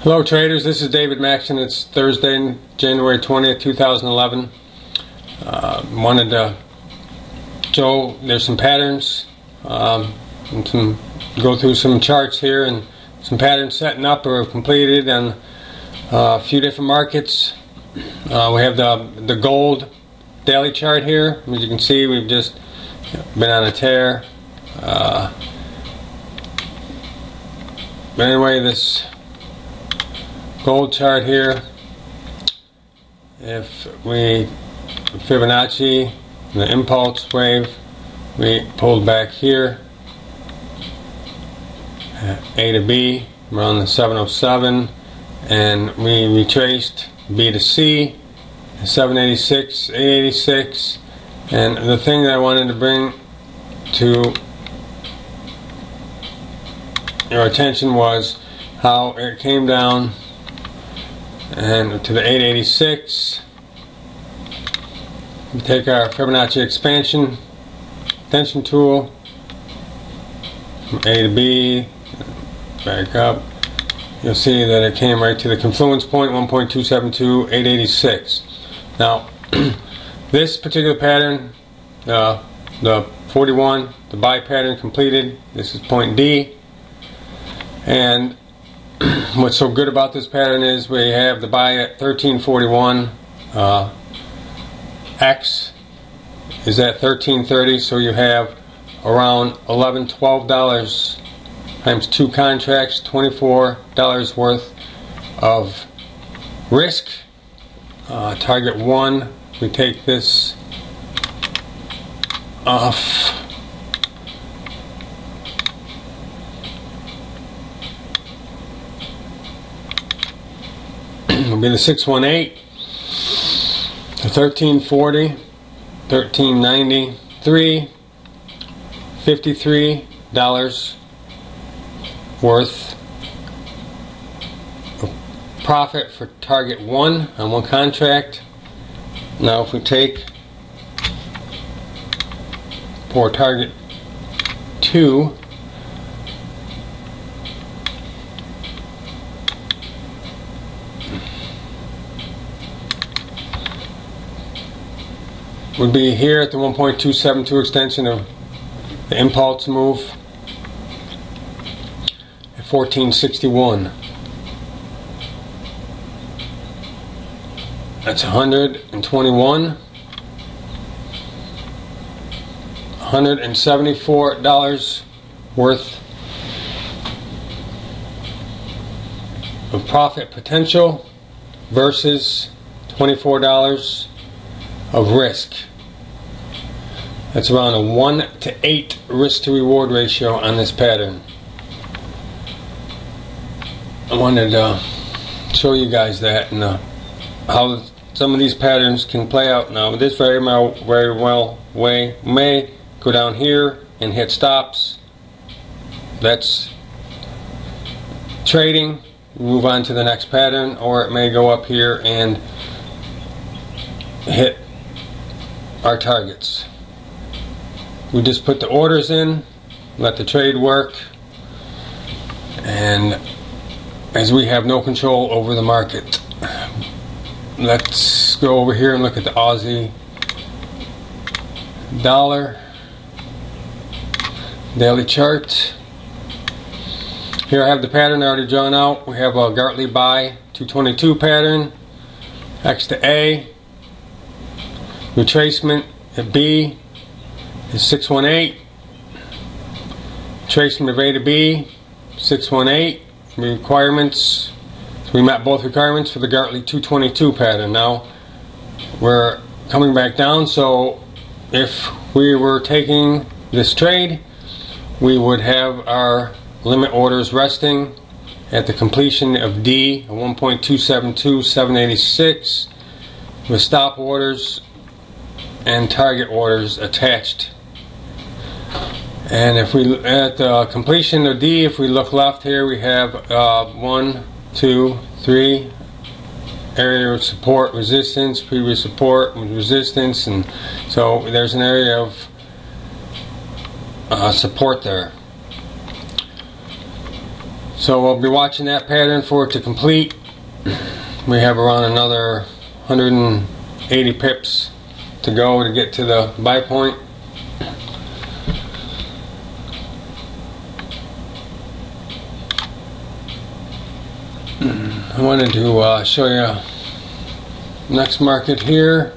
Hello traders, this is David Maxon. It's Thursday, January 20th, 2011. Wanted to show there's some patterns and go through some charts here and some patterns setting up or completed on a few different markets. We have the gold daily chart here. As you can see, we've just been on a tear. But anyway, this gold chart here, if we Fibonacci, the impulse wave, we pulled back here, A to B around the 707, and we retraced B to C, 786, 886, and the thing that I wanted to bring to your attention was how it came down and to the 886. We take our Fibonacci expansion tool from A to B, back up. You'll see that it came right to the confluence point, 1.272, 886. Now, this particular pattern, the 41, the buy pattern completed. This is point D, and what's so good about this pattern is we have the buy at 1341, X is at 1330, so you have around $11-12 times 2 contracts, $24 worth of risk. Target 1, we take this off will be the 618, the 1340, 1393, $53 worth of profit for target 1 on 1 contract. Now if we take for target 2, would be here at the 1.272 extension of the impulse move at 1461. That's 121, $174 worth of profit potential versus $24 of risk. That's around a 1-to-8 risk to reward ratio on this pattern. I wanted to show you guys that and how some of these patterns can play out. Now this very well may go down here and hit stops. That's trading. Move on to the next pattern, or it may go up here and hit our targets. We just put the orders in, let the trade work, and as we have no control over the market. Let's go over here and look at the Aussie dollar daily chart. Here I have the pattern already drawn out. We have a Gartley buy 222 pattern, X to A. Retracement at B is 618. Retracement of A to B, 618. Requirements, so we met both requirements for the Gartley 222 pattern. Now we're coming back down, so if we were taking this trade, we would have our limit orders resting at the completion of D, a 1.272, 786, with stop orders and target orders attached. And if we at the completion of D, if we look left here, we have 1, 2, 3 area of support, resistance, previous support, resistance, and so there's an area of support there. So we'll be watching that pattern for it to complete. We have around another 180 pips to go to get to the buy point. I wanted to show you next market here,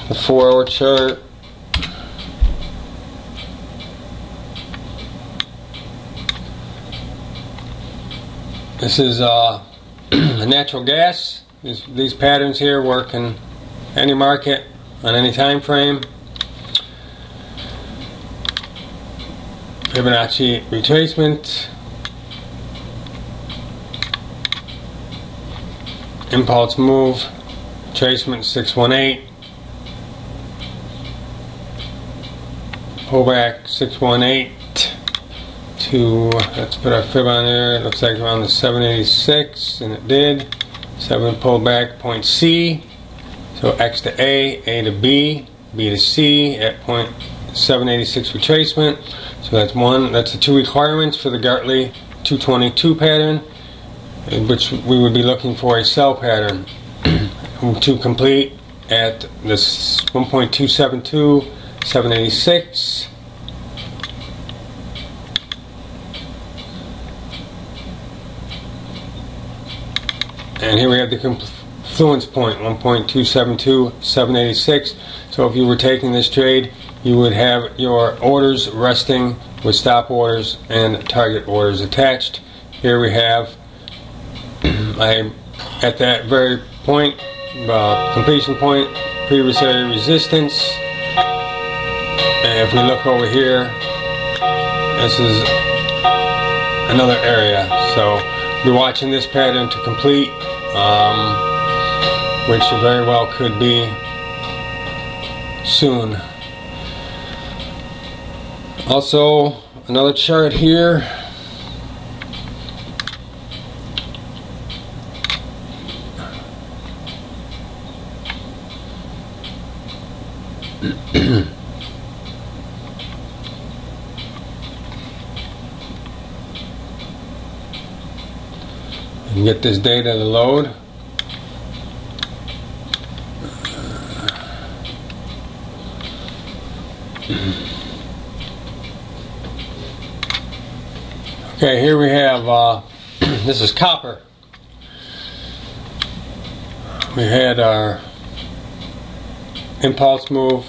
the 4-hour chart. This is natural gas. These patterns here work in any market on any time frame. Fibonacci retracement, impulse move, retracement 618, pullback 618 to, let's put our fib on there. It looks like around the 786, and it did. 7 pullback, point C. So X to A to B, B to C at point 786 retracement. So that's one. That's the two requirements for the Gartley 222 pattern, in which we would be looking for a sell pattern to complete at this 1.272, 786. And here we have the confluence point, 1.272, 786. So if you were taking this trade, you would have your orders resting with stop orders and target orders attached. Here we have, I'm at that very point, completion point, previous area resistance. And if we look over here, this is another area. So we're watching this pattern to complete, which very well could be soon. Also, another chart here. You get this data to load. Okay, here we have, this is copper. We had our impulse move,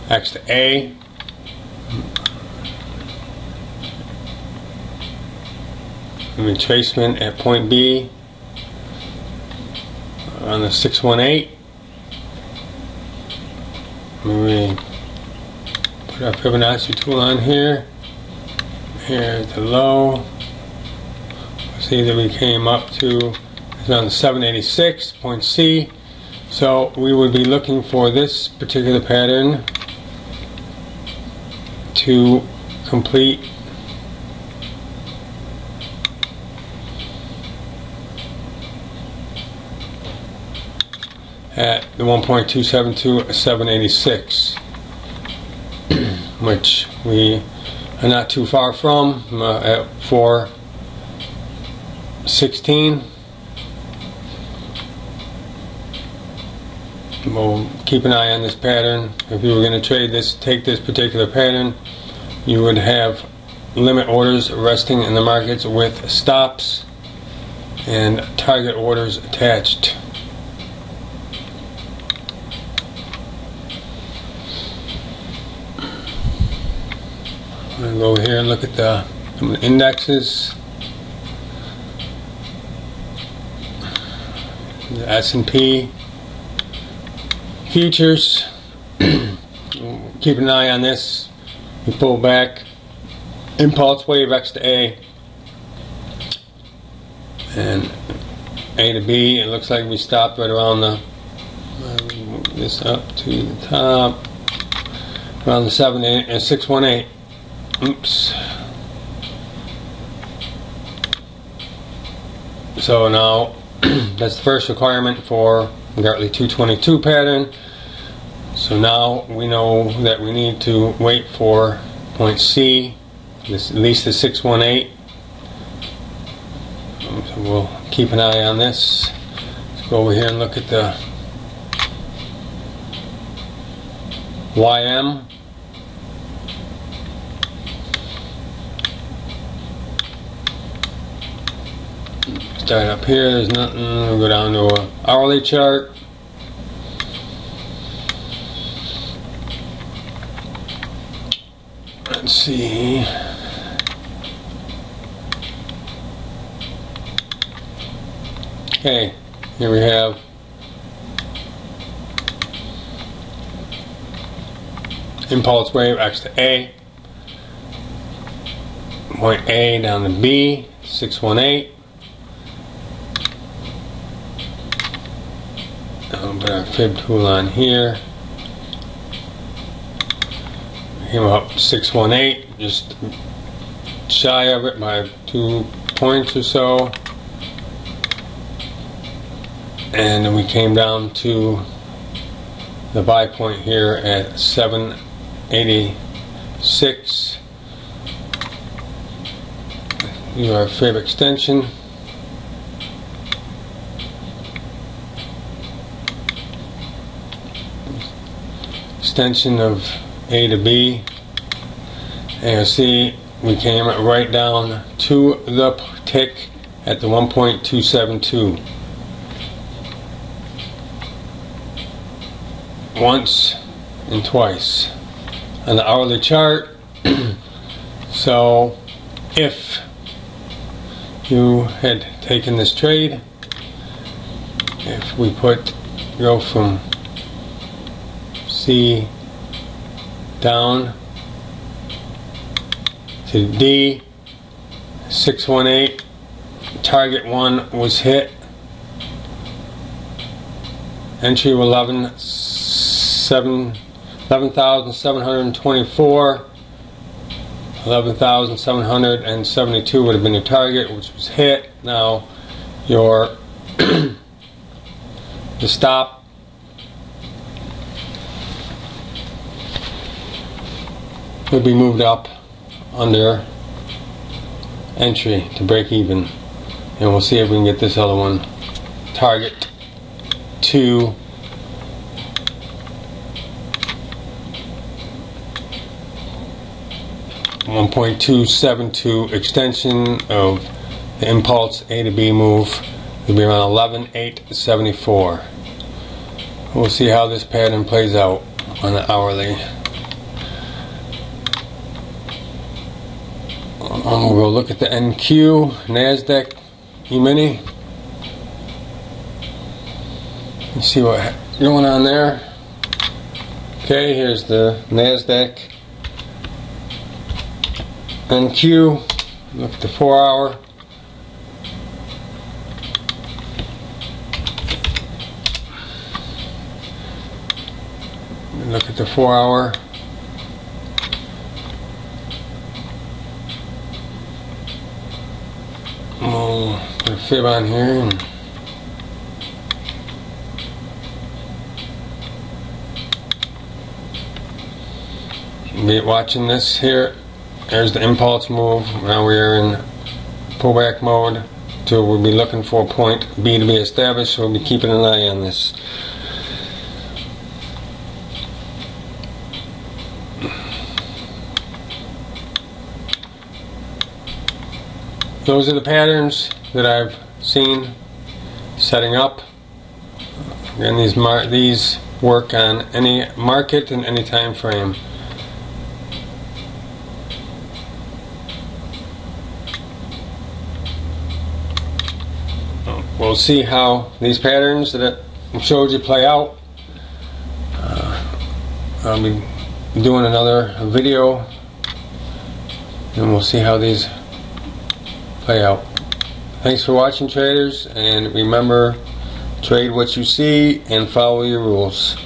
X to A. Retracement at point B on the 618. We put our Fibonacci tool on here. Here at the low. See that we came up to, it's on the 786, point C. So we would be looking for this particular pattern to complete at the 1.272, 786, which we are not too far from, at 416. We'll keep an eye on this pattern. If you were going to trade this, take this particular pattern, you would have limit orders resting in the markets with stops and target orders attached. I'm going to go over here and look at the indexes. The S&P futures. Keep an eye on this. We pull back. Impulse wave X to A. And A to B. It looks like we stopped right around the, move this up to the top, around the 618. Oops. So now that's the first requirement for Gartley 222 pattern. So now we know that we need to wait for point C, this, at least the 618. So we'll keep an eye on this. Let's go over here and look at the YM. Start up here, there's nothing. We'll go down to an hourly chart. Let's see. Okay, here we have impulse wave X to A, point A down to B, 618. I'll put our fib tool on here. Came up 618, just shy of it by 2 points or so. And then we came down to the buy point here at 786. Do our fib extension. Extension of A to B, and you'll see we came right down to the tick at the 1.272. Once and twice on the hourly chart. So if you had taken this trade, if we go from C down to D, 618, target 1 was hit, entry 11,724, 11,772 would have been your target, which was hit. Now your the stop would be moved up under entry to break even, and we'll see if we can get this other one target to 1.272 extension of the impulse A to B move will be around 11,874. We'll see how this pattern plays out on the hourly. We'll go look at the NQ, NASDAQ E-mini. You see what's going on there. Okay, here's the NASDAQ NQ. Look at the 4 hour. Look at the 4 hour. We'll put a fib on here and be watching this here. There's the impulse move. Now we are in pullback mode. So we'll be looking for point B to be established. So we'll be keeping an eye on this. Those are the patterns that I've seen setting up. Again, these work on any market and any time frame. We'll see how these patterns that I showed you play out. I'll be doing another video, and we'll see how these play out. Thanks for watching, traders, and remember, trade what you see and follow your rules.